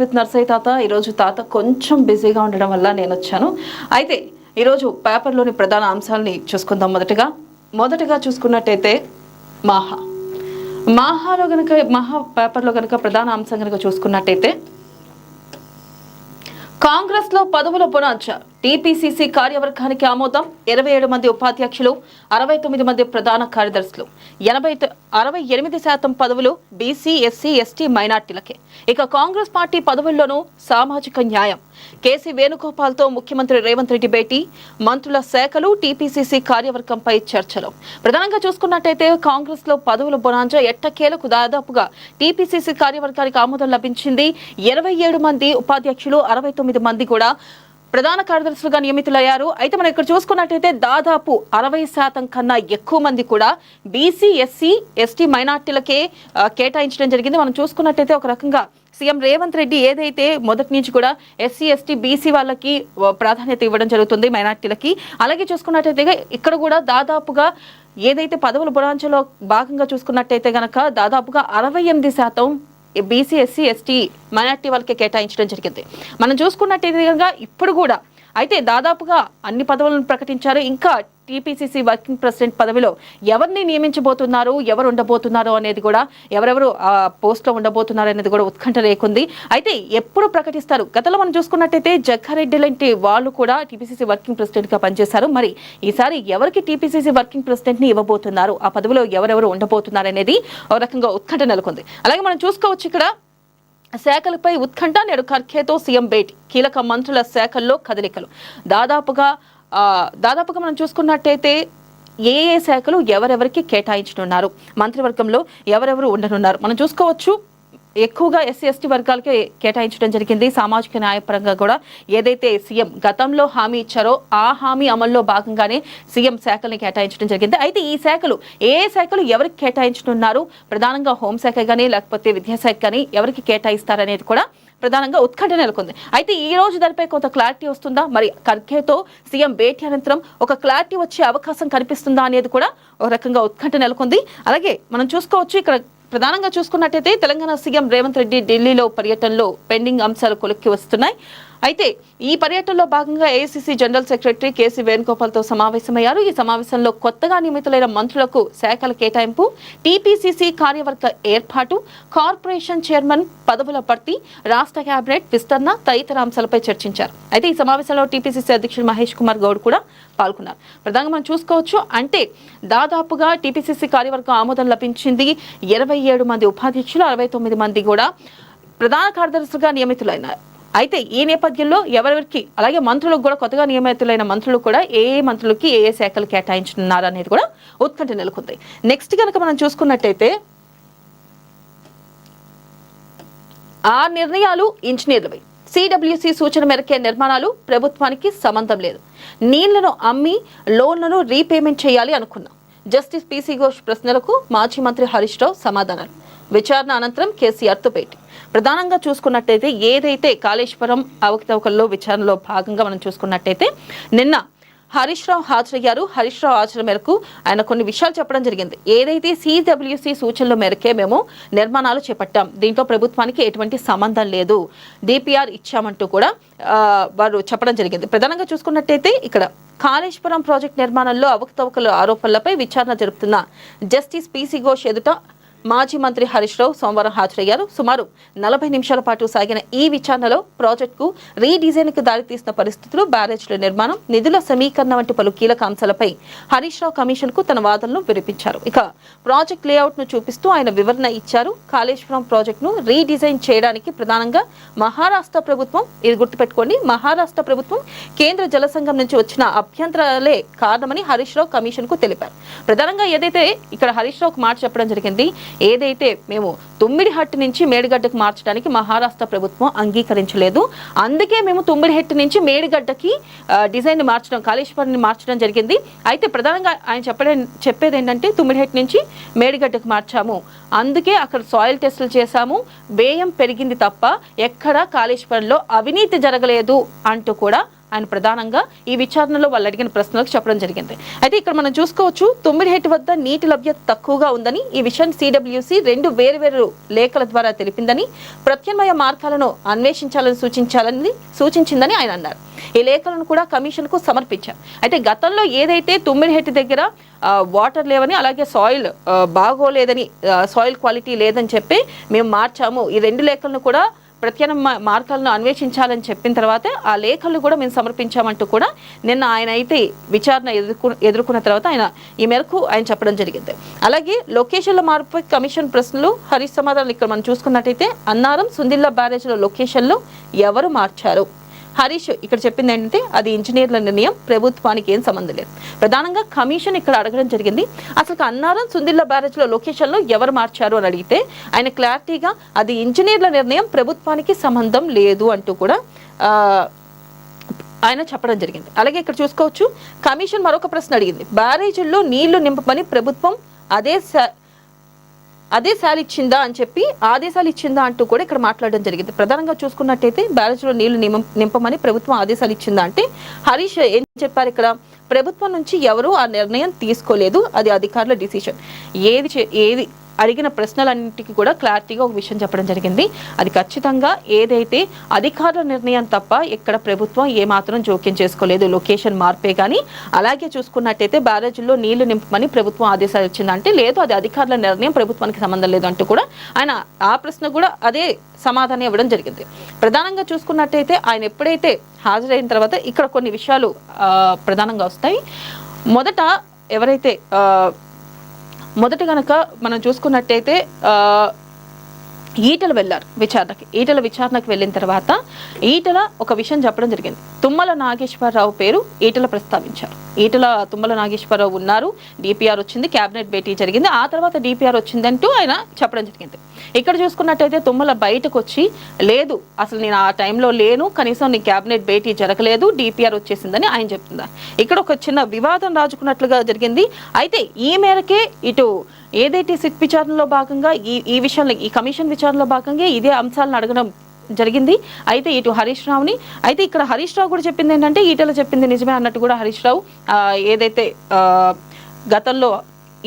With Narsaiah తాత. ఈరోజు తాత కొంచెం బిజీగా ఉండడం వల్ల నేను వచ్చాను. అయితే ఈరోజు పేపర్లోని ప్రధాన అంశాలని చూసుకుందాం. మొదటగా చూసుకున్నట్టయితే మహాలో గనక పేపర్లో గనక ప్రధాన అంశం గనక చూసుకున్నట్టయితే కాంగ్రెస్ లో పదవుల బొనాంచ. టీపీసీసీ కార్యవర్గానికి ఆమోదం. 27 మంది ఉపాధ్యక్షులు, 69 మంది ప్రధాన కార్యదర్శులు, 68% పదవులు బీసీ, ఎస్సీ, ఎస్టీ, మైనార్టీలకే. ఇక కాంగ్రెస్ పార్టీ పదవుల్లోనూ సామాజిక న్యాయం. కేసీ వేణుగోపాల్తో ముఖ్యమంత్రి రేవంత్ రెడ్డి భేటీ. మంత్రుల శాఖలు, టీపీసీసీ కార్యవర్గంపై చర్చలు. ప్రధానంగా చూసుకున్నట్టయితే కాంగ్రెస్ లో పదవుల బొనాంజ ఎట్టకేలకు దాదాపుగా టీపీసీసీ కార్యవర్గానికి ఆమోదం లభించింది. 27 మంది ఉపాధ్యక్షులు, 69 మంది కూడా ప్రధాన కార్యదర్శులుగా నియమితులయ్యారు. అయితే మనం ఇక్కడ చూసుకున్నట్టయితే దాదాపు 60% కన్నా ఎక్కువ మంది కూడా బీసీ, ఎస్సీ, ఎస్టీ, మైనార్టీలకే కేటాయించడం జరిగింది. మనం చూసుకున్నట్టయితే ఒక రకంగా సీఎం రేవంత్ రెడ్డి ఏదైతే మొదటి నుంచి కూడా ఎస్సీ, ఎస్టీ, బీసీ వాళ్ళకి ప్రాధాన్యత ఇవ్వడం జరుగుతుంది, మైనార్టీలకి. అలాగే చూసుకున్నట్టయితే ఇక్కడ కూడా దాదాపుగా ఏదైతే పదవుల బొనాంచలో భాగంగా చూసుకున్నట్టయితే గనక దాదాపుగా 68% బీసీ, ఎస్సీ, ఎస్టీ, మైనార్టీ వాళ్ళకి కేటాయించడం జరిగింది. మనం చూసుకున్నట్టయితే కనుక ఇప్పుడు కూడా అయితే దాదాపుగా అన్ని పదవులను ప్రకటించారు. ఇంకా టీపీసీసీ వర్కింగ్ ప్రెసిడెంట్ పదవిలో ఎవరిని నియమించబోతున్నారు, ఎవరు ఉండబోతున్నారు అనేది కూడా, ఎవరెవరు ఆ పోస్ట్లో ఉండబోతున్నారు అనేది కూడా ఉత్కంఠ రేకుంది. అయితే ఎప్పుడు ప్రకటిస్తారు? గతంలో మనం చూసుకున్నట్టయితే జగ్గారెడ్డి లాంటి వాళ్ళు కూడా టీపీసీసీ వర్కింగ్ ప్రెసిడెంట్ గా పనిచేశారు. మరి ఈసారి ఎవరికి టీపీసీసీ వర్కింగ్ ప్రెసిడెంట్ ని ఇవ్వబోతున్నారు, ఆ పదవిలో ఎవరెవరు ఉండబోతున్నారు అనేది ఒక రకంగా ఉత్కంఠ నెలకొంది. అలాగే మనం చూసుకోవచ్చు ఇక్కడ శాఖలపై ఉత్కంఠ. నేడు ఖర్గేతో సీఎం భేటీ. కీలక మంత్రుల శాఖల్లో కదలికలు. దాదాపుగా మనం చూసుకున్నట్టయితే ఏ శాఖలు ఎవరెవరికి కేటాయించనున్నారు, మంత్రివర్గంలో ఎవరెవరు ఉండనున్నారు మనం చూసుకోవచ్చు. ఎక్కువగా ఎస్సీ, ఎస్టీ వర్గాలకే కేటాయించడం జరిగింది. సామాజిక న్యాయపరంగా కూడా ఏదైతే సీఎం గతంలో హామీ ఇచ్చారో ఆ హామీ అమల్లో భాగంగానే సీఎం శాఖల్ని కేటాయించడం జరిగింది. అయితే ఈ శాఖలు ఏ శాఖలు ఎవరికి కేటాయించనున్నారు, ప్రధానంగా హోంశాఖ కానీ లేకపోతే విద్యాశాఖ కానీ ఎవరికి కేటాయిస్తారనేది కూడా ప్రధానంగా ఉత్కంఠ నెలకొంది. అయితే ఈ రోజు దానిపై కొంత క్లారిటీ వస్తుందా, మరి ఖర్గేతో సీఎం భేటీ అనంతరం ఒక క్లారిటీ వచ్చే అవకాశం కనిపిస్తుందా అనేది కూడా ఒక రకంగా ఉత్కంఠ నెలకొంది. అలాగే మనం చూసుకోవచ్చు ఇక్కడ ప్రధానంగా చూసుకున్నట్టయితే తెలంగాణ సీఎం రేవంత్ రెడ్డి ఢిల్లీలో పర్యటనలో పెండింగ్ అంశాలు కొలిక్కి వస్తున్నాయి. అయితే ఈ పర్యటనలో భాగంగా ఏఐసీసీ జనరల్ సెక్రటరీ కేసీ వేణుగోపాల్తో సమావేశమయ్యారు. ఈ సమావేశంలో కొత్తగా నియమితులైన మంత్రులకు శాఖల కేటాయింపు, టీపీసీసీ కార్యవర్గ ఏర్పాటు, కార్పొరేషన్ చైర్మన్ పదవుల భర్తీ, రాష్ట్ర కేబినెట్ విస్తరణ తదితర అంశాలపై చర్చించారు. అయితే ఈ సమావేశంలో టీపీసీసీ అధ్యక్షుడు మహేష్ కుమార్ గౌడ్ కూడా పాల్గొన్నారు. ప్రధానంగా మనం చూసుకోవచ్చు అంటే దాదాపుగా టీపీసీసీ కార్యవర్గం ఆమోదం లభించింది. 27 మంది ఉపాధ్యక్షులు, 69 మంది కూడా ప్రధాన కార్యదర్శులుగా నియమితులైనారు. అయితే ఈ నేపథ్యంలో ఎవరెవరికి, అలాగే మంత్రులకు కూడా కొత్తగా నియమితులైన మంత్రులు కూడా ఏ మంత్రులకి ఏ శాఖలు కేటాయించనున్నారు అనేది కూడా ఉత్కంఠ నెలకొంది. నెక్స్ట్ కనుక మనం చూసుకున్నట్టయితే ఆ నిర్ణయాలు ఇంజనీర్లపై. సిడబ్ల్యూసీ సూచన మేరకే నిర్మాణాలు, ప్రభుత్వానికి సంబంధం లేదు. నీళ్లను అమ్మి లోన్లను రీపేమెంట్ చేయాలి అనుకున్నాం. జస్టిస్ పీసీ ఘోష్ ప్రశ్నలకు మాజీ మంత్రి హరీష్ రావు సమాధానాలు. విచారణ అనంతరం కేసీఆర్తో భేటీ. ప్రధానంగా చూసుకున్నట్టయితే ఏదైతే కాళేశ్వరం అవకతవకల్లో విచారణలో భాగంగా మనం చూసుకున్నట్టయితే నిన్న హరీష్ రావు హాజరయ్యారు. హరీష్ రావు హాజరు మేరకు ఆయన కొన్ని విషయాలు చెప్పడం జరిగింది. ఏదైతే సిడబ్ల్యూసీ సూచనల మేరకే మేము నిర్మాణాలు చేపట్టాం, దీంట్లో ప్రభుత్వానికి ఎటువంటి సంబంధం లేదు, డిపిఆర్ ఇచ్చామంటూ కూడా వారు చెప్పడం జరిగింది. ప్రధానంగా చూసుకున్నట్టయితే ఇక్కడ కాళేశ్వరం ప్రాజెక్టు నిర్మాణంలో అవకతవకల ఆరోపణలపై విచారణ జరుపుతున్న జస్టిస్ పీసీ ఘోష్ ఎదుట మాజీ మంత్రి హరీష్ రావు సోమవారం హాజరయ్యారు. సుమారు 40 నిమిషాల పాటు సాగిన ఈ విచారణలో ప్రాజెక్టుకు రీడిజైన్ కు దారితీసిన పరిస్థితులు, బ్యారేజ్ల నిర్మాణం, నిధుల సమీకరణ వంటి పలు కీలక అంశాలపై హరీష్ రావు కమిషన్ కు తన వాదనలు వినిపించారు. ఇక ప్రాజెక్ట్ లేఅవుట్ ను చూపిస్తూ ఆయన వివరణ ఇచ్చారు. కాళేశ్వరం ప్రాజెక్ట్ ను రీడిజైన్ చేయడానికి ప్రధానంగా మహారాష్ట్ర ప్రభుత్వం, ఇది గుర్తుపెట్టుకోండి, మహారాష్ట్ర ప్రభుత్వం కేంద్ర జల సంఘం నుంచి వచ్చిన అభ్యంతరాలే కారణమని హరీష్ రావు కమిషన్ కు తెలిపారు. ప్రధానంగా ఏదైతే ఇక్కడ హరీష్ రావుకు మాట చెప్పడం జరిగింది, ఏదైతే మేము తుమ్మిడిహట్టు నుంచి మేడిగడ్డకు మార్చడానికి మహారాష్ట్ర ప్రభుత్వం అంగీకరించలేదు, అందుకే మేము తుమ్మిడిహట్టు నుంచి మేడిగడ్డకి డిజైన్ మార్చడం, కాళేశ్వరాన్ని మార్చడం జరిగింది. అయితే ప్రధానంగా ఆయన చెప్పేది ఏంటంటే తుమ్మిడిహట్టు నుంచి మేడిగడ్డకు మార్చాము, అందుకే అక్కడ సాయిల్ టెస్టులు చేశాము, వ్యయం పెరిగింది తప్ప ఎక్కడా కాళేశ్వరంలో అవినీతి జరగలేదు అంటూ కూడా ఆయన ప్రధానంగా ఈ విచారణలో వాళ్ళు అడిగిన ప్రశ్నలకు చెప్పడం జరిగింది. అయితే ఇక్కడ మనం చూసుకోవచ్చు, తుమ్మిడిహెట్టి వద్ద నీటి లభ్యత తక్కువగా ఉందని, ఈ విషయాన్ని సిడబ్ల్యూసి 2 వేర్వేరు లేఖల ద్వారా తెలిపిందని, ప్రత్యామ్నాయ మార్గాలను అన్వేషించాలని సూచించిందని ఆయన అన్నారు. ఈ లేఖలను కూడా కమిషన్ కు సమర్పించారు. అయితే గతంలో ఏదైతే తుమ్మిడిహెట్టి దగ్గర వాటర్ లేవని, అలాగే సాయిల్ బాగోలేదని, సాయిల్ క్వాలిటీ లేదని చెప్పి మేము మార్చాము, ఈ 2 లేఖలను కూడా ప్రత్యామ్నాయ మార్గాలను అన్వేషించాలని చెప్పిన తర్వాత ఆ లేఖలు కూడా మేము సమర్పించామంటూ కూడా నిన్న ఆయన అయితే విచారణ ఎదుర్కొన్న తర్వాత ఈ మేరకు ఆయన చెప్పడం జరిగింది. అలాగే లొకేషన్ల మార్పుపై కమిషన్ ప్రశ్నలు, హరీష్ సమాధానాలు ఇక్కడ మనం చూసుకున్నట్టయితే అన్నారం సుందిల్లా బ్యారేజ్ల లొకేషన్లు ఎవరు మార్చారు? హరీష్ ఇక్కడ చెప్పింది ఏంటంటే అది ఇంజనీర్ల నిర్ణయం, ప్రభుత్వానికి ఏం సంబంధం లేదు. ప్రధానంగా కమిషన్ ఇక్కడ అడగడం జరిగింది, అసలు అన్నారం సుందిల్లా బ్యారేజ్లో లొకేషన్లో ఎవరు మార్చారు అని అడిగితే ఆయన క్లారిటీగా అది ఇంజనీర్ల నిర్ణయం, ప్రభుత్వానికి సంబంధం లేదు అంటూ కూడా ఆయన చెప్పడం జరిగింది. అలాగే ఇక్కడ చూసుకోవచ్చు, కమిషన్ మరొక ప్రశ్న అడిగింది, బ్యారేజీల్లో నీళ్లు నింపమని ప్రభుత్వం ఆదేశాలు ఇచ్చిందా అని చెప్పి, ఆదేశాలు ఇచ్చిందా అంటూ కూడా ఇక్కడ మాట్లాడడం జరిగింది. ప్రధానంగా చూసుకున్నట్టయితే బ్యారేజ్లో నీళ్లు నింపమని ప్రభుత్వం ఆదేశాలు ఇచ్చిందా అంటే హరీష్ ఏం చెప్పారు, ఇక్కడ ప్రభుత్వం నుంచి ఎవరు ఆ నిర్ణయం తీసుకోలేదు, అది అధికారుల డిసిషన్. ఏది అడిగిన ప్రశ్నలన్నింటికి కూడా క్లారిటీగా ఒక విషయం చెప్పడం జరిగింది, అది ఖచ్చితంగా ఏదైతే అధికారుల నిర్ణయం తప్ప ఇక్కడ ప్రభుత్వం ఏమాత్రం జోక్యం చేసుకోలేదు, లొకేషన్ మార్పే కానీ. అలాగే చూసుకున్నట్టయితే బ్యారేజీల్లో నీళ్లు నింపమని ప్రభుత్వం ఆదేశాలు ఇచ్చిందంటే లేదు, అది అధికారుల నిర్ణయం, ప్రభుత్వానికి సంబంధం లేదు అంటూ కూడా ఆయన ఆ ప్రశ్న కూడా అదే సమాధానం ఇవ్వడం జరిగింది. ప్రధానంగా చూసుకున్నట్టయితే ఆయన ఎప్పుడైతే హాజరైన తర్వాత ఇక్కడ కొన్ని విషయాలు ప్రధానంగా వస్తాయి. మొదట గనక మనం చూసుకున్నట్టయితే ఈటల వెళ్ళారు విచారణకి. ఈటల విచారణకు వెళ్ళిన తర్వాత ఈటల ఒక విషయం చెప్పడం జరిగింది, తుమ్మల నాగేశ్వరరావు పేరు ఈటల ప్రస్తావించారు. తుమ్మల నాగేశ్వరరావు ఉన్నారు, డిపిఆర్ వచ్చింది, క్యాబినెట్ భేటీ జరిగింది, ఆ తర్వాత డిపిఆర్ వచ్చిందంటూ ఆయన చెప్పడం జరిగింది. ఇక్కడ చూసుకున్నట్టయితే తుమ్మల బయటకు వచ్చి లేదు, అసలు నేను ఆ టైంలో లేను, కనీసం నీ క్యాబినెట్ భేటీ జరగలేదు, డిపిఆర్ వచ్చేసిందని ఆయన చెప్తున్నారు. ఇక్కడ ఒక చిన్న వివాదం రాజుకున్నట్లుగా జరిగింది. అయితే ఈ మేరకే ఇటు ఏదైతే సిట్ విచారణలో భాగంగా ఈ విషయంలో, ఈ కమిషన్ విచారణలో భాగంగా ఇదే అంశాలను అడగడం జరిగింది. అయితే ఇటు హరీష్ రావుని, అయితే ఇక్కడ హరీష్ రావు కూడా చెప్పింది ఏంటంటే ఈటల చెప్పింది నిజమే అన్నట్టు కూడా హరీష్ రావు ఏదైతే గతంలో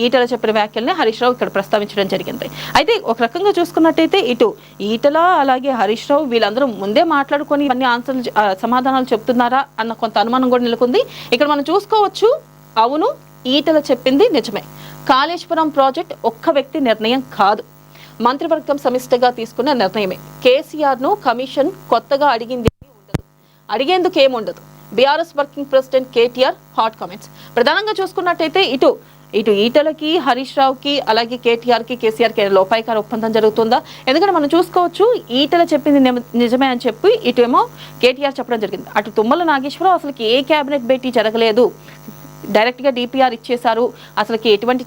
ఈటల చెప్పిన వ్యాఖ్యల్ని హరీష్ రావు ఇక్కడ ప్రస్తావించడం జరిగింది. అయితే ఒక రకంగా చూసుకున్నట్టయితే ఇటు ఈటల అలాగే హరీష్ రావు వీళ్ళందరూ ముందే మాట్లాడుకొని అన్ని ఆన్సర్లు సమాధానాలు చెప్తున్నారా అన్న కొంత అనుమానం కూడా నెలకొంది. ఇక్కడ మనం చూసుకోవచ్చు, అవును ఈటల చెప్పింది నిజమే, కాళేశ్వరం ప్రాజెక్ట్ ఒక్క వ్యక్తి నిర్ణయం కాదు, మంత్రివర్గం సమిష్టిగా తీసుకున్న నిర్ణయమే. కేసీఆర్ ను కమిషన్ కొత్తగా అడిగేందుకు ఏముండదు. BRS working president KTR hot comments. ప్రధానంగా చూసుకున్నట్టయితే ఇటు ఈటలకి, హరీష్ రావుకి, అలాగే కేటీఆర్కి, కేసీఆర్కి లోపాయికార ఒప్పందం జరుగుతుందా? ఎందుకంటే మనం చూసుకోవచ్చు, ఈటల చెప్పింది నిజమే అని చెప్పి ఇటేమో కేటీఆర్ చెప్పడం జరిగింది. అటు తుమ్మల నాగేశ్వరరావు అసలుకి ఏ క్యాబినెట్ భేటీ జరగలేదు, డైరెక్ట్గా డిపిఆర్ ఇచ్చేశారు, అసలుకి ఎటువంటి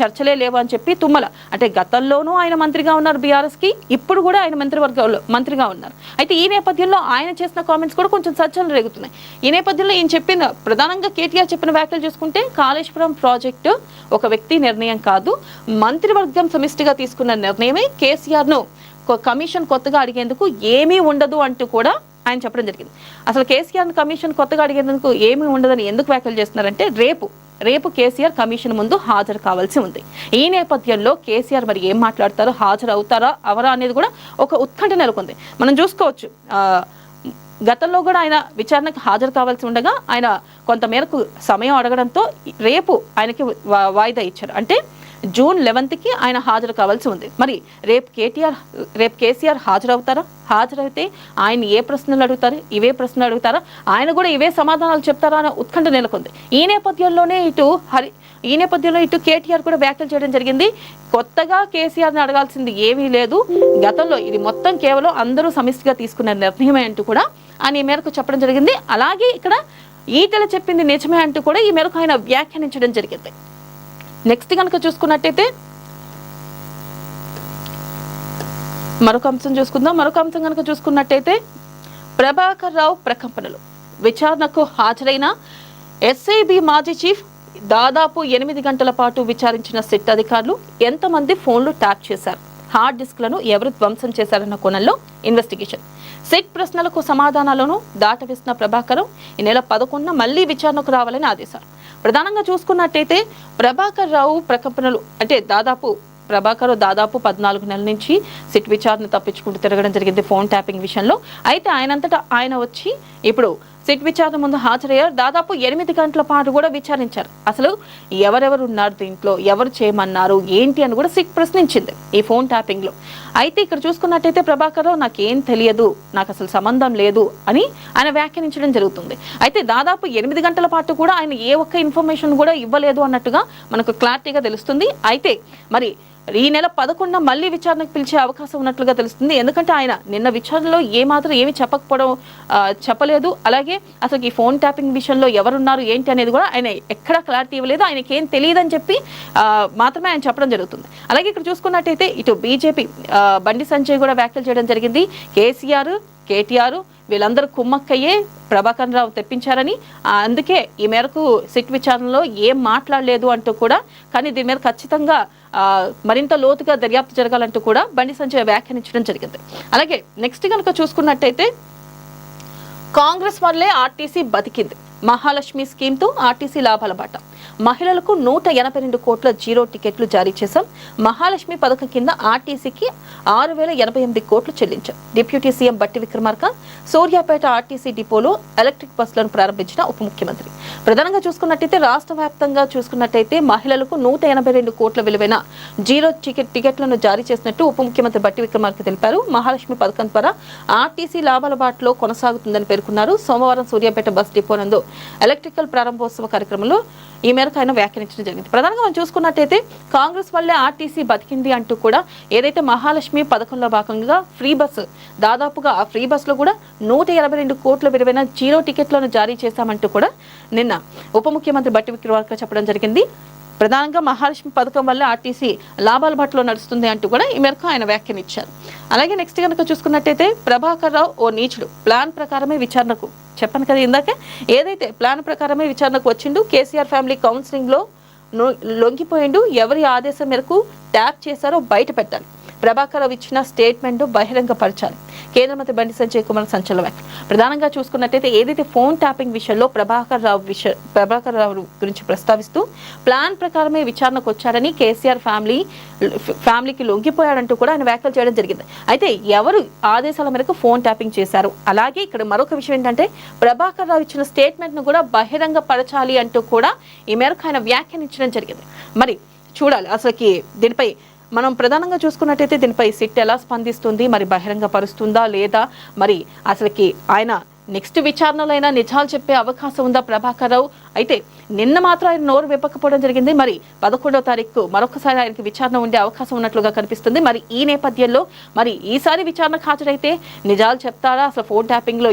చర్చలే లేవు అని చెప్పి తుమ్మల, అంటే గతంలోనూ ఆయన మంత్రిగా ఉన్నారు బీఆర్ఎస్కి, ఇప్పుడు కూడా ఆయన మంత్రివర్గంలో మంత్రిగా ఉన్నారు. అయితే ఈ నేపథ్యంలో ఆయన చేసిన కామెంట్స్ కూడా కొంచెం చర్చలు రేగుతున్నాయి. ఈ నేపథ్యంలో ఈయన చెప్పిన ప్రధానంగా కేటీఆర్ చెప్పిన వ్యాఖ్యలు చూసుకుంటే కాళేశ్వరం ప్రాజెక్టు ఒక వ్యక్తి నిర్ణయం కాదు, మంత్రివర్గం సమిష్టిగా తీసుకున్న నిర్ణయమే, కేసీఆర్ను కమిషన్ కొత్తగా అడిగేందుకు ఏమీ ఉండదు అంటూ కూడా ఆయన చెప్పడం జరిగింది. అసలు కేసీఆర్ కమిషన్ కొత్తగా అడిగేందుకు ఏమీ ఉండదని ఎందుకు వ్యాఖ్యలు చేస్తున్నారంటే రేపు కేసీఆర్ కమిషన్ ముందు హాజరు కావాల్సి ఉంది. ఈ నేపథ్యంలో కేసీఆర్ మరి ఏం మాట్లాడతారో, హాజరు అవుతారా అవరా అనేది కూడా ఒక ఉత్కంఠ నెలకొంది. మనం చూసుకోవచ్చు, గతంలో కూడా ఆయన విచారణకు హాజరు కావాల్సి ఉండగా ఆయన కొంతమేరకు సమయం అడగడంతో రేపు ఆయనకి వాయిదా ఇచ్చారు. అంటే జూన్ 11కి ఆయన హాజరు కావాల్సి ఉంది. మరి రేపు కేసీఆర్ హాజరవుతారా? హాజరైతే ఆయన ఏ ప్రశ్నలు అడుగుతారు? ఇవే ప్రశ్నలు అడుగుతారా? ఆయన కూడా ఇవే సమాధానాలు చెప్తారా అనే ఉత్కంఠ నెలకొంది. ఈ నేపథ్యంలో ఇటు కేటీఆర్ కూడా వ్యాఖ్యలు చేయడం జరిగింది. కొత్తగా కేసీఆర్ని అడగాల్సింది ఏమీ లేదు, గతంలో ఇది మొత్తం కేవలం అందరూ సమిష్టిగా తీసుకున్న నిర్ణయమే అంటూ కూడా ఆయన ఈ మేరకు చెప్పడం జరిగింది. అలాగే ఇక్కడ ఈటల చెప్పింది నిజమే అంటూ కూడా ఈ మేరకు ఆయన వ్యాఖ్యానించడం జరిగింది. నెక్స్ట్ కనుక చూసుకున్నట్టయితే మరొక అంశం కనుక చూసుకున్నట్టయితే ప్రభాకర్ రావు ప్రకంపనలు. విచారణకు హాజరైన ఎస్ఐబి మాజీ చీఫ్ దాదాపు 8 గంటల పాటు విచారించిన సిట్ అధికారులు ఎంతమంది ఫోన్లు ట్యాప్ చేశారు? హార్డ్ డిస్క్లను ఎవరు ధ్వంసం చేశారన్న కోణంలో ఇన్వెస్టిగేషన్. సిట్ ప్రశ్నలకు సమాధానాలను దాటవేసిన ప్రభాకర్ ఈ నెల 11న మళ్లీ విచారణకు రావాలని ఆదేశారు. ప్రధానంగా చూసుకున్నట్టయితే ప్రభాకర్ రావు ప్రకంపనలు అంటే ప్రభాకర్ దాదాపు 14 నెలల నుంచి సిట్ విచారణ తప్పించుకుంటూ తిరగడం జరిగింది ఫోన్ ట్యాపింగ్ విషయంలో. అయితే ఆయనంతటా ఆయన వచ్చి ఇప్పుడు సిట్ విచారణ ముందు హాజరయ్యారు. దాదాపు 8 గంటల పాటు కూడా విచారించారు. అసలు ఎవరెవరు ఉన్నారు దీంట్లో, ఎవరు చేయమన్నారు, ఏంటి అని కూడా సిట్ ప్రశ్నించింది ఈ ఫోన్ ట్యాపింగ్ లో. అయితే ఇక్కడ చూసుకున్నట్టయితే ప్రభాకర్ రావు నాకేం తెలియదు, నాకు అసలు సంబంధం లేదు అని ఆయన వ్యాఖ్యానించడం జరుగుతుంది. అయితే దాదాపు 8 గంటల పాటు కూడా ఆయన ఏ ఒక్క ఇన్ఫర్మేషన్ కూడా ఇవ్వలేదు అన్నట్టుగా మనకు క్లారిటీగా తెలుస్తుంది. అయితే మరి ఈ నెల 11న మళ్లీ విచారణకు పిలిచే అవకాశం ఉన్నట్లుగా తెలుస్తుంది. ఎందుకంటే ఆయన నిన్న విచారణలో ఏమీ చెప్పలేదు. అలాగే అసలు ఈ ఫోన్ ట్యాపింగ్ విషయంలో ఎవరున్నారు ఏంటి అనేది కూడా ఆయన ఎక్కడా క్లారిటీ ఇవ్వలేదు. ఆయనకి ఏం తెలియదని చెప్పి మాత్రమే ఆయన చెప్పడం జరుగుతుంది. అలాగే ఇక్కడ చూసుకున్నట్టయితే ఇటు బీజేపీ బండి సంజయ్ కూడా వ్యాఖ్యలు చేయడం జరిగింది. కేటీఆర్ వీళ్ళందరూ కుమ్మక్కయ్యే ప్రభాకర్ రావు తెప్పించారని, అందుకే ఈ మేరకు సిట్ విచారణలో ఏం మాట్లాడలేదు అంటూ కూడా, కానీ దీని మీద ఖచ్చితంగా మరింత లోతుగా దర్యాప్తు జరగాలంటూ కూడా బండి సంజయ్ వ్యాఖ్యానించడం జరిగింది. అలాగే నెక్స్ట్ కనుక చూసుకున్నట్టయితే కాంగ్రెస్ వల్లే ఆర్టీసీ బతికింది. మహాలక్ష్మి స్కీమ్ తో ఆర్టీసీ లాభాల బాట. మహిళలకు 182 కోట్ల జీరో టికెట్లు జారీ చేశాం. మహాలక్ష్మి పథకం కింద ఆర్టీసీకి 6,088 కోట్లు చెల్లించాం. డిప్యూటీ సీఎం బట్టి విక్రమార్క సూర్యాపేట ఆర్టీసీ డిపోలో ఎలక్ట్రిక్ బస్సులను ప్రారంభించిన ఉప ముఖ్యమంత్రి. ప్రధానంగా చూసుకున్నట్టయితే రాష్ట్ర వ్యాప్తంగా చూసుకున్నట్టయితే మహిళలకు 182 కోట్ల విలువైన జీరో టికెట్లను జారీ చేసినట్టు ఉప ముఖ్యమంత్రి బట్టి విక్రమార్క తెలిపారు. మహాలక్ష్మి పథకం ద్వారా ఆర్టీసీ లాభాల బాటలో కొనసాగుతుందని పేర్కొన్నారు. సోమవారం సూర్యాపేట బస్ డిపో నందు ఎలక్ట్రికల్ ప్రారంభోత్సవ కార్యక్రమంలో ఈ మేరకు ఆయన వ్యాఖ్యానించడం జరిగింది. ప్రధానంగా మనం చూసుకున్నట్టయితే కాంగ్రెస్ వల్లే ఆర్టీసీ బతికింది అంటూ కూడా ఏదైతే మహాలక్ష్మి పథకంలో భాగంగా ఫ్రీ బస్సు దాదాపుగా ఆ ఫ్రీ బస్సులో కూడా 182 కోట్ల విలువైన జీరో టికెట్లను జారీ చేశామంటూ కూడా నిన్న ఉప ముఖ్యమంత్రి బట్టి విక్రమార్క చెప్పడం జరిగింది. ప్రధానంగా మహాలక్ష్మి పథకం వల్ల ఆర్టీసీ లాభాల బాటలో నడుస్తుంది అంటూ కూడా ఈ మేరకు ఆయన వ్యాఖ్యానించారు. అలాగే నెక్స్ట్ కనుక చూసుకున్నట్టయితే ప్రభాకర్ రావు ఓ నీచుడు, ప్లాన్ ప్రకారమే విచారణకు, చెప్పాను కదా ఇందాక, ఏదైతే ప్లాన్ ప్రకారమే విచారణకు వచ్చిండు, కేసీఆర్ ఫ్యామిలీ కౌన్సిలింగ్ లో లొంగిపోయిండు, ఎవరి ఆదేశం మేరకు ట్యాప్ చేశారో బయట పెట్టాలి, ప్రభాకర్ రావు ఇచ్చిన స్టేట్మెంట్ బహిరంగపరచాలి. కేంద్ర మంత్రి బండి సంజయ్ కుమార్ సంచలన వ్యాఖ్యలు. ప్రధానంగా చూసుకున్నట్టయితే ఏదైతే ఫోన్ ట్యాపింగ్ విషయంలో ప్రభాకర్ రావు గురించి ప్రస్తావిస్తూ ప్లాన్ ప్రకారమే విచారణకు వచ్చారని, కేసీఆర్ ఫ్యామిలీకి లొంగిపోయాడంటూ కూడా ఆయన వ్యాఖ్యలు చేయడం జరిగింది. అయితే ఎవరు ఆదేశాల మేరకు ఫోన్ ట్యాపింగ్ చేశారు, అలాగే ఇక్కడ మరొక విషయం ఏంటంటే ప్రభాకర్ రావు ఇచ్చిన స్టేట్మెంట్ ను కూడా బహిరంగపరచాలి అంటూ కూడా ఈ మేరకు ఆయన వ్యాఖ్యానించడం జరిగింది. మరి చూడాలి అసలుకి దీనిపై మనం ప్రధానంగా చూసుకున్నట్టయితే దీనిపై సిట్ ఎలా స్పందిస్తుంది, మరి బహిరంగ పరుస్తుందా లేదా, మరి అసలుకి ఆయన నెక్స్ట్ విచారణలో అయినా నిజాలు చెప్పే అవకాశం ఉందా ప్రభాకర్ రావు. అయితే నిన్న మాత్రం ఆయన నోరు విప్పకపోవడం జరిగింది. మరి 11వ తారీఖు మరొకసారి ఆయనకి విచారణ ఉండే అవకాశం ఉన్నట్లుగా కనిపిస్తుంది. మరి ఈ నేపథ్యంలో మరి ఈసారి విచారణకు హాజరైతే నిజాలు చెప్తారా, అసలు ఫోన్ ట్యాపింగ్ లో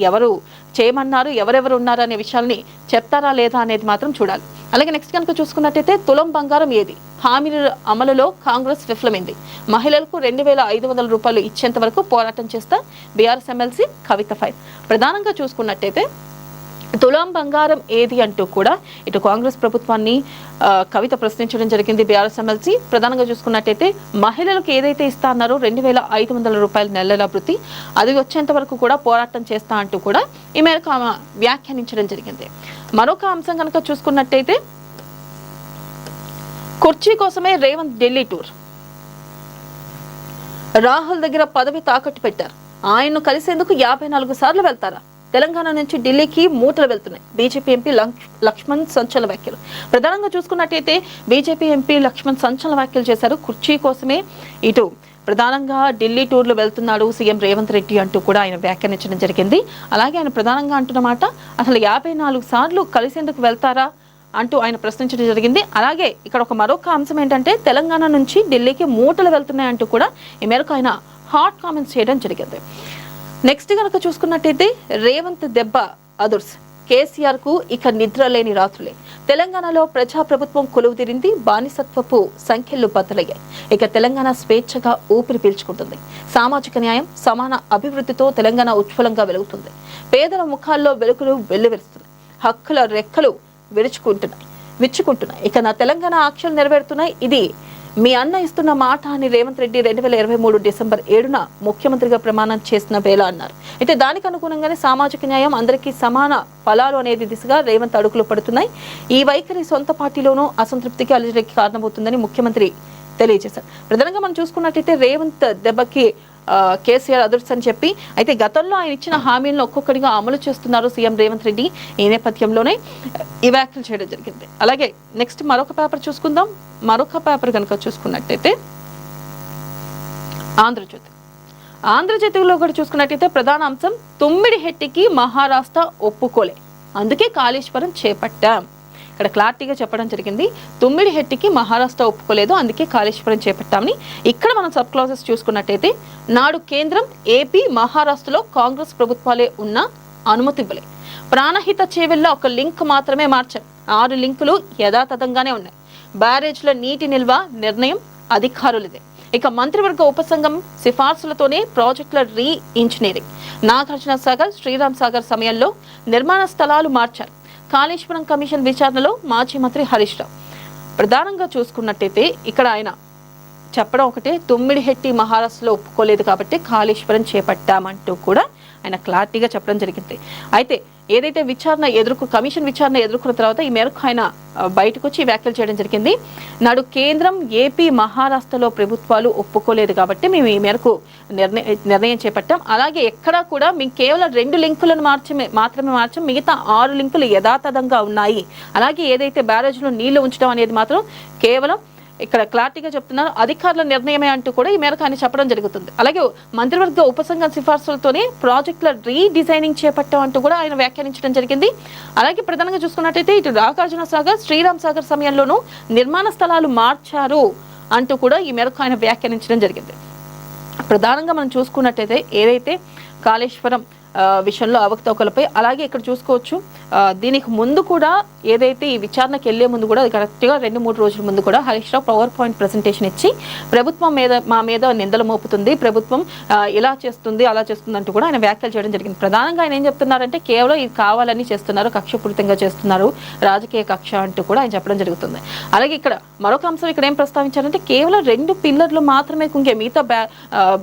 ఎవరు చేయమన్నారు, ఎవరెవరు ఉన్నారు అనే విషయాల్ని చెప్తారా లేదా అనేది మాత్రం చూడాలి. అలాగే నెక్స్ట్ కనుక చూసుకున్నట్టయితే తులం బంగారం ఏది, హామీల అమలులో కాంగ్రెస్ విఫలమైంది, మహిళలకు 2,500 రూపాయలు ఇచ్చేంత వరకు పోరాటం చేస్తా బీఆర్ఎస్ ఎమ్మెల్సీ కవిత ఫైర్. ప్రధానంగా చూసుకున్నట్టయితే తులం బంగారం ఏది అంటూ కూడా ఇటు కాంగ్రెస్ ప్రభుత్వాన్ని కవిత ప్రశ్నించడం జరిగింది. బీఆర్ఎస్ ఎమ్మెల్సీ ప్రధానంగా చూసుకున్నట్టయితే మహిళలకు ఏదైతే ఇస్తా అన్నారో 2,500 రూపాయల నెలల వృత్తి, అది వచ్చేంత వరకు కూడా పోరాటం చేస్తా అంటూ కూడా ఈ మేరకు ఆమె వ్యాఖ్యానించడం జరిగింది. మరొక అంశం కనుక చూసుకున్నట్టయితే కుర్చీ కోసమే రేవంత్ ఢిల్లీ టూర్, రాహుల్ దగ్గర పదవి తాకట్టు పెట్టారు, ఆయన్ను కలిసేందుకు 54 సార్లు వెళ్తారా, తెలంగాణ నుంచి ఢిల్లీకి మూటలు వెళ్తున్నాయి, బీజేపీ ఎంపీ లక్ష్మణ్ సంచలన వ్యాఖ్యలు. ప్రధానంగా చూసుకున్నట్టయితే బీజేపీ ఎంపీ లక్ష్మణ్ సంచలన వ్యాఖ్యలు చేశారు. కుర్చీ కోసమే ఇటు ప్రధానంగా ఢిల్లీ టూర్లు వెళ్తున్నాడు సీఎం రేవంత్ రెడ్డి అంటూ కూడా ఆయన వ్యాఖ్యానించడం జరిగింది. అలాగే ఆయన ప్రధానంగా అంటున్నమాట అసలు 54 సార్లు కలిసేందుకు వెళ్తారా అంటూ ఆయన ప్రశ్నించడం జరిగింది. అలాగే ఇక్కడ మరొక అంశం ఏంటంటే తెలంగాణ నుంచి ఢిల్లీకి మూటలు వెళ్తున్నాయంటూ కూడా ఈ మేరకు ఆయన హాట్ కామెంట్స్ చేయడం జరిగింది. నెక్స్ట్ కనుక చూసుకున్నట్టయితే రేవంత్ దెబ్బ అదుర్స్, కేసీఆర్ కు ఇక నిద్ర లేని రాత్రులే, తెలంగాణలో ప్రజాప్రభుత్వం కొలువుదీరింది, బానిసత్వపు సంఖ్యలు బద్దలయ్యాయి, ఇక తెలంగాణ స్వేచ్ఛగా ఊపిరి పీల్చుకుంటుంది, సామాజిక న్యాయం సమాన అభివృద్ధితో తెలంగాణ ఉజ్వలంగా వెలుగుతుంది, పేదల ముఖాల్లో వెలుగులు వెల్లువెరుస్తున్నాయి, హక్కుల రెక్కలు విచ్చుకుంటున్నాయి, ఇక నా తెలంగాణ ఆంక్షలు నెరవేరుతున్నాయి, ఇది మీ అన్న ఇస్తున్న మాట అని రేవంత్ రెడ్డి 2023 డిసెంబర్ 7న ముఖ్యమంత్రిగా ప్రమాణం చేసిన వేళ అన్నారు. అయితే దానికి అనుగుణంగానే సామాజిక న్యాయం అందరికీ సమాన ఫలాలు అనేది దిశగా రేవంత్ అడుగులు పడుతున్నాయి. ఈ వైఖరి సొంత పార్టీలోనూ అసంతృప్తికి అలజడికి కారణమవుతుందని ముఖ్యమంత్రి తెలియజేశారు. ప్రధానంగా మనం చూసుకున్నట్టయితే రేవంత్ దెబ్బకి కేసీఆర్ అదృష్టం అని చెప్పి అయితే గతంలో ఆయన ఇచ్చిన హామీలను ఒక్కొక్కటిగా అమలు చేస్తున్నారు సీఎం రేవంత్ రెడ్డి. ఈ నేపథ్యంలోనే ఈ వ్యాఖ్యలు చేయడం జరిగింది. అలాగే నెక్స్ట్ మరొక పేపర్ చూసుకుందాం. మరొక పేపర్ కనుక చూసుకున్నట్టయితే ఆంధ్రజ్యోతిలో కూడా చూసుకున్నట్టయితే ప్రధాన అంశం తుమ్మిడిహెట్టికి మహారాష్ట్ర ఒప్పుకోలే, అందుకే కాళేశ్వరం చేపట్టాం. ఇక్కడ క్లారిటీగా చెప్పడం జరిగింది. తుమ్మిడిహెట్టికి మహారాష్ట్ర ఒప్పుకోలేదు, అందుకే కాళేశ్వరం చేపట్టామని. ఇక్కడ మనం సబ్ క్లాసెస్ చూసుకున్నట్టయితే నాడు కేంద్రం, ఏపీ, మహారాష్ట్రలో కాంగ్రెస్ ప్రభుత్వాలే ఉన్న అనుమతి ఇవ్వలే. ప్రాణహిత చేవెల్లో ఒక లింక్ మాత్రమే మార్చాం, 6 లింకులు యథాతథంగానే ఉన్నాయి. బ్యారేజ్ల నీటి నిల్వ నిర్ణయం అధికారులదే. ఇక మంత్రివర్గ ఉపసంఘం సిఫార్సులతోనే ప్రాజెక్టుల రీ ఇంజనీరింగ్. నాగార్జున సాగర్, శ్రీరామ్ సాగర్ సమయంలో నిర్మాణ స్థలాలు మార్చారు. కాళేశ్వరం కమిషన్ విచారణలో మాజీ మంత్రి హరీష్ రావు. ప్రధానంగా చూసుకున్నట్టయితే ఇక్కడ ఆయన చెప్పడం ఒకటే, తుమ్మిడిహెట్టి మహారాష్ట్రలో ఒప్పుకోలేదు కాబట్టి కాళేశ్వరం చేపట్టామంటూ కూడా ఆయన క్లారిటీగా చెప్పడం జరిగింది. అయితే ఏదైతే కమిషన్ విచారణ ఎదుర్కొన్న తర్వాత ఈ మేరకు ఆయన బయటకు వచ్చి వ్యాఖ్యలు చేయడం జరిగింది. నాడు కేంద్రం, ఏపీ, మహారాష్ట్రలో ప్రభుత్వాలు ఒప్పుకోలేదు కాబట్టి మేము ఈ మేరకు నిర్ణయం చేపట్టాం. అలాగే ఎక్కడా కూడా మేము కేవలం 2 లింకులను మాత్రమే మార్చాం, మిగతా 6 లింకులు యథాతథంగా ఉన్నాయి. అలాగే ఏదైతే బ్యారేజ్లో నీళ్లు ఉంచడం అనేది మాత్రం కేవలం ఇక్కడ క్లారిటీగా చెప్తున్నారు అధికారుల నిర్ణయమే అంటూ కూడా ఈ మేరకు ఆయన చెప్పడం జరుగుతుంది. అలాగే మంత్రివర్గ ఉపసంఘం సిఫార్సులతోనే ప్రాజెక్టుల రీడిజైనింగ్ చేపట్టాం అంటూ కూడా ఆయన వ్యాఖ్యానించడం జరిగింది. అలాగే ప్రధానంగా చూసుకున్నట్టయితే ఇటు నాగార్జున సాగర్, శ్రీరామ్ సాగర్ సమయంలోనూ నిర్మాణ స్థలాలు మార్చారు అంటూ కూడా ఈ మేరకు ఆయన వ్యాఖ్యానించడం జరిగింది. ప్రధానంగా మనం చూసుకున్నట్టయితే ఏదైతే కాళేశ్వరం విషయంలో అవకతవకలపై అలాగే ఇక్కడ చూసుకోవచ్చు దీనికి ముందు కూడా ఏదైతే ఈ విచారణకు వెళ్లే ముందు కూడా కరెక్ట్గా 2-3 రోజుల ముందు కూడా Harish Rao power point presentation ఇచ్చి ప్రభుత్వం మా మీద నిందలు మోపుతుంది, ప్రభుత్వం ఇలా చేస్తుంది అలా చేస్తుంది అంటూ కూడా ఆయన వ్యాఖ్యలు చేయడం జరిగింది. ప్రధానంగా ఆయన ఏం చెప్తున్నారంటే కేవలం ఇది కావాలని చేస్తున్నారు, కక్షపూరితంగా చేస్తున్నారు, రాజకీయ కక్ష అంటూ కూడా ఆయన చెప్పడం జరుగుతుంది. అలాగే ఇక్కడ మరొక అంశం ఇక్కడ ఏం ప్రస్తావించారంటే కేవలం 2 పిల్లర్లు మాత్రమే కుంగే, మిగతా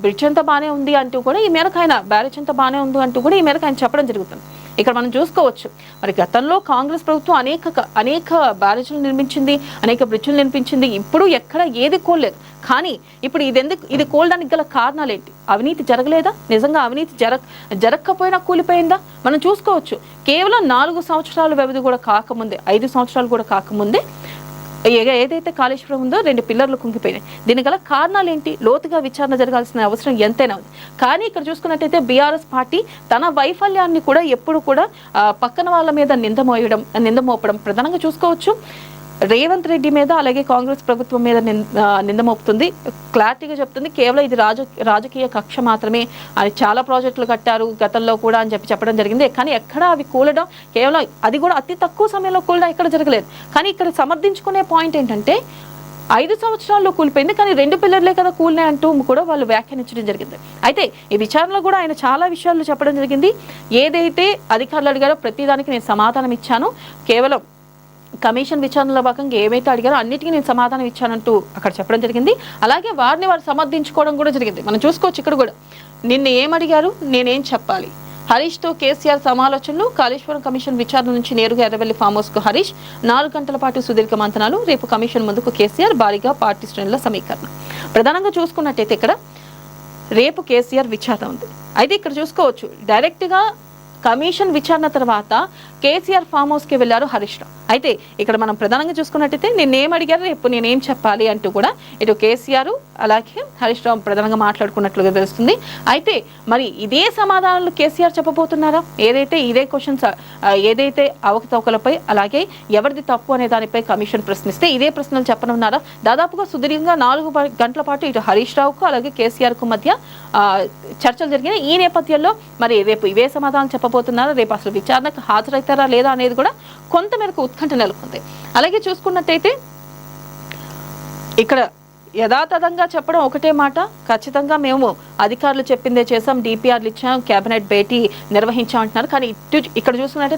బ్రిడ్జ్ అంతా బాగానే ఉంది అంటూ కూడా ఈ మేరకు ఆయన బ్యారేజ్ అంతా బాగానే ఉంది అంటూ కూడా ఈ మేరకు ఆయన చెప్పడం జరుగుతుంది. ఇక్కడ మనం చూసుకోవచ్చు మరి గతంలో కాంగ్రెస్ ప్రభుత్వం అనేక బ్యారేజ్లు నిర్మించింది, అనేక బ్రిడ్జ్లు నిర్మించింది, ఇప్పుడు ఎక్కడ ఏది కోల్లేదు. కానీ ఇప్పుడు ఇది కోల్డానికి గల కారణాలు ఏంటి? అవినీతి జరగలేదా? నిజంగా అవినీతి జరగకపోయినా కూలిపోయిందా? మనం చూసుకోవచ్చు కేవలం 4 సంవత్సరాల వ్యవధి కూడా కాకముందే, 5 సంవత్సరాలు కూడా కాకముందే ఏదైతే కాళేశ్వరం ఉందో 2 పిల్లర్లు కుంగిపోయినాయి. దీని గల కారణాలు ఏంటి? లోతుగా విచారణ జరగాల్సిన అవసరం ఎంతైనా ఉంది. కానీ ఇక్కడ చూసుకున్నట్టయితే బీఆర్ఎస్ పార్టీ తన వైఫల్యాన్ని కూడా ఎప్పుడు కూడా పక్కన వాళ్ళ మీద నింద మోపడం ప్రధానంగా చూసుకోవచ్చు. రేవంత్ రెడ్డి మీద అలాగే కాంగ్రెస్ ప్రభుత్వం మీద నింద మోపుతుంది. క్లారిటీగా చెప్తుంది కేవలం ఇది రాజకీయ కక్ష మాత్రమే అని, చాలా ప్రాజెక్టులు కట్టారు గతంలో కూడా అని చెప్పడం జరిగింది. కానీ ఎక్కడ అవి కూలడం, కేవలం అది కూడా అతి తక్కువ సమయంలో కూలడం ఎక్కడ జరగలేదు. కానీ ఇక్కడ సమర్థించుకునే పాయింట్ ఏంటంటే 5 సంవత్సరాల్లో కూలిపోయింది, కానీ 2 పిల్లర్లే కదా కూలినాయి అంటూ కూడా వాళ్ళు వ్యాఖ్యానించడం జరిగింది. అయితే ఈ విచారణలో కూడా ఆయన చాలా విషయాలు చెప్పడం జరిగింది. ఏదైతే అధికారులు అడిగారో ప్రతిదానికి నేను సమాధానం ఇచ్చాను, కేవలం కమిషన్ విచారణలో భాగంగా ఏమైతే అడిగారో అన్నిటికీ నేను సమాధానం ఇచ్చానంటూ అక్కడ చెప్పడం జరిగింది. అలాగే వారు సమర్థించుకోవడం కూడా జరిగింది. మనం చూసుకోవచ్చు ఇక్కడ కూడా నిన్న ఏమడిగారు, నేనేం చెప్పాలి, హరీష్తో కేసీఆర్ సమాలోచనలు, కాళేశ్వరం కమిషన్ విచారణ నుంచి నేరుగా ఎర్రవెల్లి ఫామ్ హౌస్ కు హరీష్, 4 గంటల పాటు సుదీర్ఘ మంతనాలు, రేపు కమిషన్ ముందుకు కేసీఆర్, భారీగా పార్టీ శ్రేణుల సమీకరణ. ప్రధానంగా చూసుకున్నట్టయితే ఇక్కడ రేపు కేసీఆర్ విచారణ ఉంది. అయితే ఇక్కడ చూసుకోవచ్చు డైరెక్ట్గా కమిషన్ విచారణ తర్వాత కేసీఆర్ ఫామ్ హౌస్కి వెళ్లారు హరీష్ రావు. అయితే ఇక్కడ మనం ప్రధానంగా చూసుకున్నట్టయితే నేనేం అడిగారు, రేపు నేనేం చెప్పాలి అంటూ కూడా ఇటు కేసీఆర్ అలాగే హరీష్ రావు ప్రధానంగా మాట్లాడుకున్నట్లుగా తెలుస్తుంది. అయితే మరి ఇదే సమాధానాలు కేసీఆర్ చెప్పబోతున్నారా? ఇదే క్వశ్చన్స్ ఏదైతే అవకతవకలపై అలాగే ఎవరిది తప్పు అనే దానిపై కమిషన్ ప్రశ్నిస్తే ఇదే ప్రశ్నలు చెప్పనున్నారా? దాదాపుగా సుదీర్ఘంగా 4 గంటల పాటు ఇటు హరీష్ రావుకు అలాగే కేసీఆర్కు మధ్య చర్చలు జరిగినాయి. ఈ నేపథ్యంలో మరి రేపు ఇవే సమాధానాలు చెప్పబోతున్నారా? రేపు అసలు విచారణకు హాజరవుతారా లేదా అనేది కూడా కొంతమేరకు ఉత్కంఠ నెలకొంది. అలాగే చూసుకున్నట్టయితే ఇక్కడ యథాతథంగా చెప్పడం ఒకటే మాట, ఖచ్చితంగా మేము అధికారులు చెప్పిందే చేసాం, డిపిఆర్లు ఇచ్చాం, కేబినెట్ భేటీ నిర్వహించాం అంటున్నారు. కానీ ఇక్కడ చూసుకున్నట్టే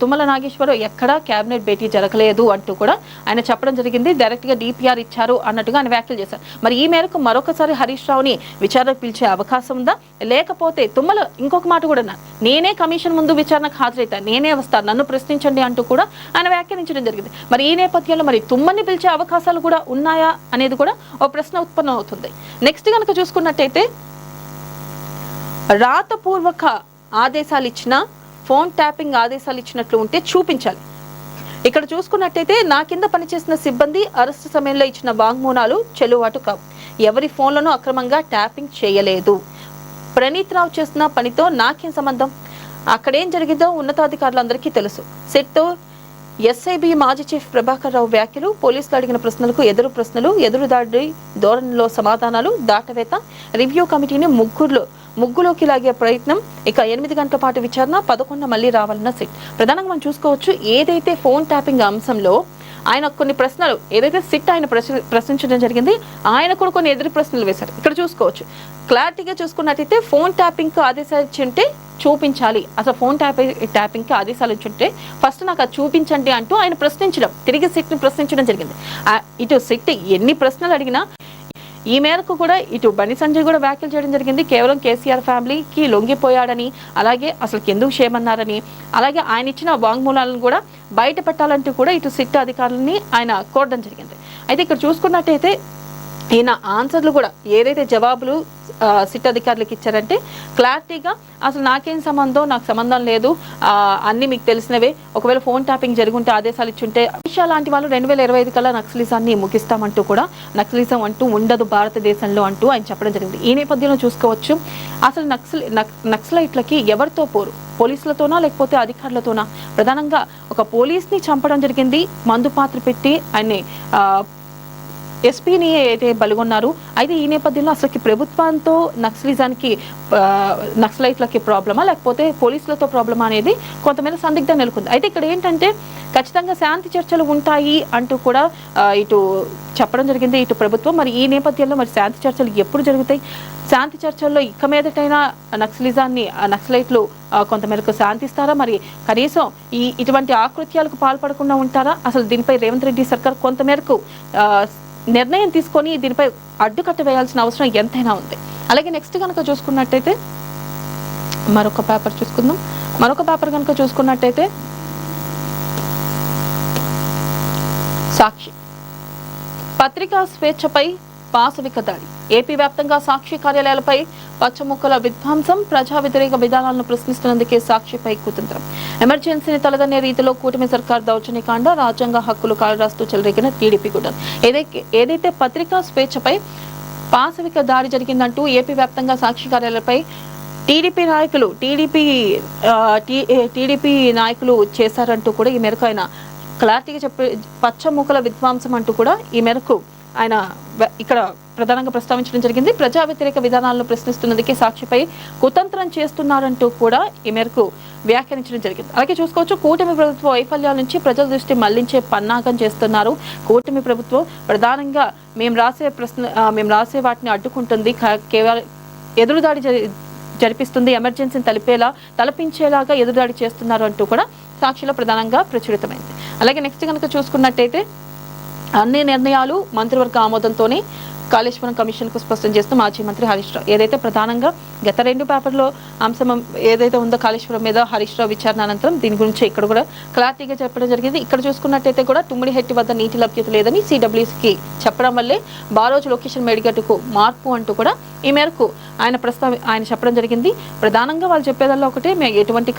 తుమ్మల నాగేశ్వరరావు ఎక్కడా కేబినెట్ భేటీ జరగలేదు అంటూ కూడా ఆయన చెప్పడం జరిగింది. డైరెక్ట్ గా డిపిఆర్ ఇచ్చారు అన్నట్టుగా ఆయన వ్యాఖ్యలు చేశారు. మరి ఈ మేరకు మరొకసారి హరీష్ రావుని విచారణకు పిలిచే అవకాశం ఉందా, లేకపోతే తుమ్మల ఇంకొక మాట కూడా నేనే కమిషన్ ముందు విచారణకు హాజరైతాను, నేనే వస్తాను, నన్ను ప్రశ్నించండి అంటూ కూడా ఆయన వ్యాఖ్యానించడం జరిగింది. మరి ఈ నేపథ్యంలో మరి తుమ్మల్ని పిలిచే అవకాశాలు కూడా ఉన్నాయా అనేది కూడా ఒక ప్రశ్న ఉత్పన్నం అవుతుంది. నెక్స్ట్ కనుక చూసుకున్నట్టయితే రాతపూర్వక ఆదేశాలు ఇచ్చిన, ఫోన్ ట్యాపింగ్ ఆదేశాలు ఇచ్చినట్లు ఉంటే చూపించాలి. ఇక్కడ చూసుకున్నట్టయితే నా కింద పనిచేసిన సిబ్బంది అరెస్టు సమయంలో ఇచ్చిన వాంగ్మూలాలు చెల్లుబాటు కావు, ఎవరి ఫోన్లను అక్రమంగా ట్యాపింగ్ చేయలేదు, ప్రణీత్ రావు చేసిన పనితో నాకేం సంబంధం, అక్కడేం జరిగిందో ఉన్నతాధికారులందరికీ తెలుసు. సెట్తో ఎస్ఐబి మాజీ చీఫ్ ప్రభాకర్ రావు వ్యాఖ్యలు, పోలీసులు అడిగిన ప్రశ్నలకు ఎదురు ప్రశ్నలు, ఎదురుదాడి ధోరణిలో సమాధానాలు, దాటవేత, రివ్యూ కమిటీని ముగ్గులోకి లాగే ప్రయత్నం, ఇక 8 గంటల పాటు విచారణ, 11 మళ్లీ రావాలన్న సిట్. ప్రధానంగా మనం చూసుకోవచ్చు, ఏదైతే ఫోన్ ట్యాపింగ్ అంశంలో ఆయన కొన్ని ప్రశ్నలు ఏదైతే సిట్ ఆయన ప్రశ్నించడం జరిగింది, ఆయన కూడా కొన్ని ఎదురు ప్రశ్నలు వేశారు. ఇక్కడ చూసుకోవచ్చు, క్లారిటీగా చూసుకున్నట్టయితే ఫోన్ ట్యాపింగ్ కు ఆదేశాలు ఇచ్చింటే చూపించాలి, అసలు ఫోన్ ట్యాపింగ్ కి ఆదేశాలు ఇచ్చుంటే ఫస్ట్ నాకు అది చూపించండి అంటూ ఆయన ప్రశ్నించడం, తిరిగి సిట్ ని ప్రశ్నించడం జరిగింది. ఇటు సిట్ ఎన్ని ప్రశ్నలు అడిగినా ఈ మేరకు కూడా ఇటు బండి సంజయ్ కూడా వ్యాఖ్యలు చేయడం జరిగింది. కేవలం కేసీఆర్ ఫ్యామిలీకి లొంగిపోయాడని, అలాగే అసలు ఎందుకు చేయమన్నారని, అలాగే ఆయన ఇచ్చిన వాంగ్మూలాలను కూడా బయట పెట్టాలంటూ కూడా ఇటు సిట్ అధికారులని ఆయన కోరడం జరిగింది. అయితే ఇక్కడ చూసుకున్నట్టయితే ఈయన ఆన్సర్లు కూడా ఏదైతే జవాబులు సిట్ అధికారులకు ఇచ్చారంటే క్లారిటీగా అసలు నాకేం సంబంధం, నాకు సంబంధం లేదు, అన్ని మీకు తెలిసినవే, ఒకవేళ ఫోన్ ట్యాపింగ్ జరుగుంటే ఆదేశాలు ఇచ్చుంటే లాంటి వాళ్ళు 2025 కల్లా నక్సలిజాన్ని ముగిస్తామంటూ కూడా, నక్సలిజం అంటూ ఉండదు భారతదేశంలో అంటూ ఆయన చెప్పడం జరిగింది. ఈ నేపథ్యంలో చూసుకోవచ్చు, అసలు నక్సలైట్లకి ఎవరితో పోరు, పోలీసులతోనా లేకపోతే అధికారులతోనా? ప్రధానంగా ఒక పోలీస్ని చంపడం జరిగింది, మందు పాత్ర పెట్టి ఆయన్ని ఎస్పీని అయితే బలిగొన్నారు. అయితే ఈ నేపథ్యంలో అసలుకి ప్రభుత్వంతో నక్సలైట్లకి ప్రాబ్లమా లేకపోతే పోలీసులతో ప్రాబ్లమా అనేది కొంతమేర సందిగ్ధం నెలకొంది. అయితే ఇక్కడ ఏంటంటే ఖచ్చితంగా శాంతి చర్చలు ఉంటాయి అంటూ కూడా ఇటు చెప్పడం జరిగింది ఇటు ప్రభుత్వం. మరి ఈ నేపథ్యంలో మరి శాంతి చర్చలు ఎప్పుడు జరుగుతాయి, శాంతి చర్చల్లో ఇక మీదటైనా నక్సలైట్లు కొంతమేరకు శాంతిస్తారా, మరి కనీసం ఇటువంటి ఆకృత్యాలకు పాల్పడకుండా ఉంటారా? అసలు దీనిపై రేవంత్ రెడ్డి సర్కార్ కొంతమేరకు నిర్ణయం తీసుకొని దీనిపై అడ్డుకట్ట వేయాల్సిన అవసరం ఎంతైనా ఉంది. అలాగే నెక్స్ట్ కనుక చూసుకున్నట్టయితే మరొక పేపర్ చూసుకుందాం. మరొక పేపర్ కనుక చూసుకున్నట్టయితే సాక్షి, పత్రికా స్వేచ్ఛపై పాశవిక దాడి, ఏపీ వ్యాప్తంగా సాక్షి కార్యాలయాలపై పచ్చముక్కల విధ్వంసం, ప్రజా వ్యతిరేక విధానాలను ప్రశ్నిస్తున్నందుకే సాక్షిపై కుతంత్రం, ఎమర్జెన్సీని తలదన్నే రీతిలో కూటమి సర్కార్ దౌర్జన్యకాండ, రాజ్యాంగ హక్కులు కాలరాస్తూ చెలరేగిన టీడీపీ గుడ్డలు. ఏదైతే పత్రికా స్వేచ్ఛపై పాశవిక దాడి జరిగిందంటూ ఏపీ వ్యాప్తంగా సాక్షి కార్యాలయాలపై టీడీపీ నాయకులు చేశారంటూ కూడా ఈ మేరకు ఆయన క్లారిటీగా చెప్పి పచ్చముక్కల విధ్వంసం అంటూ కూడా ఈ మేరకు ఆయన ఇక్కడ ప్రధానంగా ప్రస్తావించడం జరిగింది. ప్రజా వ్యతిరేక విధానాలను ప్రశ్నిస్తున్నందుకే సాక్షిపై కుతంత్రం చేస్తున్నారంటూ కూడా ఈ మేరకు వ్యాఖ్యానించడం జరిగింది. అలాగే చూసుకోవచ్చు, కూటమి ప్రభుత్వ వైఫల్యాల నుంచి ప్రజల దృష్టి మళ్లించే పన్నాగం చేస్తున్నారు. కూటమి ప్రభుత్వం ప్రధానంగా మేము రాసే వాటిని అడ్డుకుంటుంది, కేవలం ఎదురుదాడి జరిపిస్తుంది, ఎమర్జెన్సీని తలపించేలాగా ఎదురుదాడి చేస్తున్నారు అంటూ కూడా సాక్షిలో ప్రధానంగా ప్రచురితమైంది. అలాగే నెక్స్ట్ కనుక చూసుకున్నట్టయితే అన్ని నిర్ణయాలు మంత్రివర్గ ఆమోదంతోనే కాళేశ్వరం కమిషన్ కు స్పష్టం చేస్తూ మాజీ మంత్రి హరీష్ రావు. ఏదైతే ప్రధానంగా గత 2 పేపర్లో అంశం ఏదైతే ఉందో కాళేశ్వరం మీద హరీష్ రావు విచారణ అనంతరం దీని గురించి ఇక్కడ కూడా క్లారిటీగా చెప్పడం జరిగింది. ఇక్కడ చూసుకున్నట్టయితే కూడా తుమ్మిడిహెట్టి వద్ద నీటి లభ్యత లేదని సిడబ్ల్యూసీకి చెప్పడం వల్లే బారోజు లొకేషన్ మేడిగట్టుకు మార్పు అంటూ కూడా ఈ మేరకు ఆయన చెప్పడం జరిగింది. ప్రధానంగా వాళ్ళు చెప్పేదల్లా ఒకటే, మేము ఎటువంటి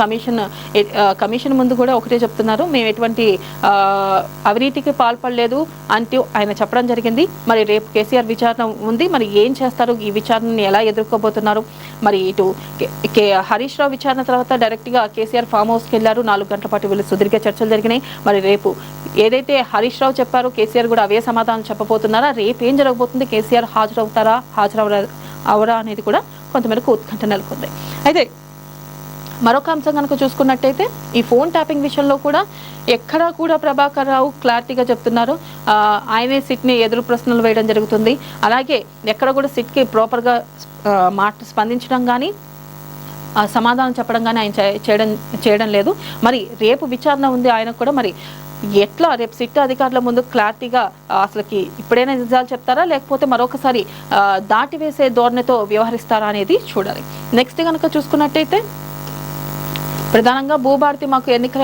కమిషన్ ముందు కూడా ఒకటే చెప్తున్నారు, మేము ఎటువంటి అవినీతికి పాల్పడలేదు అంటూ ఆయన చెప్పడం జరిగింది. మరి రేపు కేసీఆర్ విచారణ ఉంది, మరి ఏం చేస్తారు, ఈ విచారణని ఎలా ఎదుర్కోబోతున్నారు? మరి ఇటు హరీష్ రావు విచారణ తర్వాత డైరెక్ట్ గా కేసీఆర్ ఫామ్ హౌస్కి వెళ్లారు, 4 గంటల పాటు వీళ్ళు సుదీర్ఘ చర్చలు జరిగినాయి. మరి రేపు ఏదైతే హరీష్ రావు చెప్పారో కేసీఆర్ కూడా అవే సమాధానం చెప్పబోతున్నారా, రేపు ఏం జరగబోతుంది, కేసీఆర్ హాజరవుతారా, హాజరవరా అనేది కూడా కొంతమేరకు ఉత్కంఠ నెలకొంది. అయితే మరొక అంశం కనుక చూసుకున్నట్టయితే ఈ ఫోన్ ట్యాపింగ్ విషయంలో కూడా ఎక్కడా కూడా ప్రభాకర్ రావు క్లారిటీగా చెప్తున్నారు. ఆయనే సిట్ని ఎదురు ప్రశ్నలు వేయడం జరుగుతుంది. అలాగే ఎక్కడ కూడా సిట్కి ప్రాపర్గా స్పందించడం కానీ సమాధానం చెప్పడం కానీ ఆయన చేయడం లేదు. మరి రేపు విచారణ ఉంది ఆయనకు కూడా. మరి ఎట్లా రేపు సిట్ అధికారుల ముందు క్లారిటీగా అసలుకి ఇప్పుడైనా నిజాలు చెప్తారా, లేకపోతే మరొకసారి దాటివేసే ధోరణితో వ్యవహరిస్తారా అనేది చూడాలి. నెక్స్ట్ కనుక చూసుకున్నట్టయితే ప్రధానంగా భూభారతి మాకు ఎన్నికల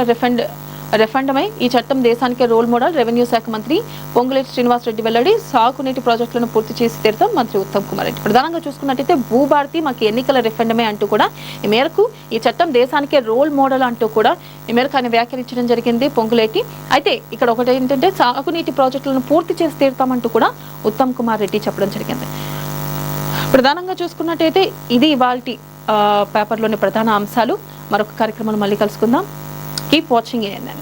రెఫరెండమై ఈ చట్టం దేశానికే రోల్ మోడల్. రెవెన్యూ శాఖ మంత్రి పొంగులేటి శ్రీనివాసరెడ్డి వెల్లడి. సాగునీటి ప్రాజెక్టులను పూర్తి చేసి తీరుతాం మంత్రి ఉత్తమ్ కుమార్ రెడ్డి. ప్రధానంగా చూసుకున్నట్టయితే భూభారతి మాకు ఎన్నికల రెఫరెండమే అంటూ కూడా ఈ మేరకు ఈ చట్టం దేశానికే రోల్ మోడల్ అంటూ కూడా ఈ మేరకు ఆయన వ్యాఖ్యానించడం జరిగింది పొంగులేటి. అయితే ఇక్కడ ఒకటి ఏంటంటే సాగునీటి ప్రాజెక్టులను పూర్తి చేసి తీరుతామంటూ కూడా ఉత్తమ్ కుమార్ రెడ్డి చెప్పడం జరిగింది. ప్రధానంగా చూసుకున్నట్టయితే ఇది ఇవాల్టి పేపర్లోని ప్రధాన అంశాలు. మరొక కార్యక్రమాన్ని మళ్ళీ కలుసుకుందాం. Keep watching ANN.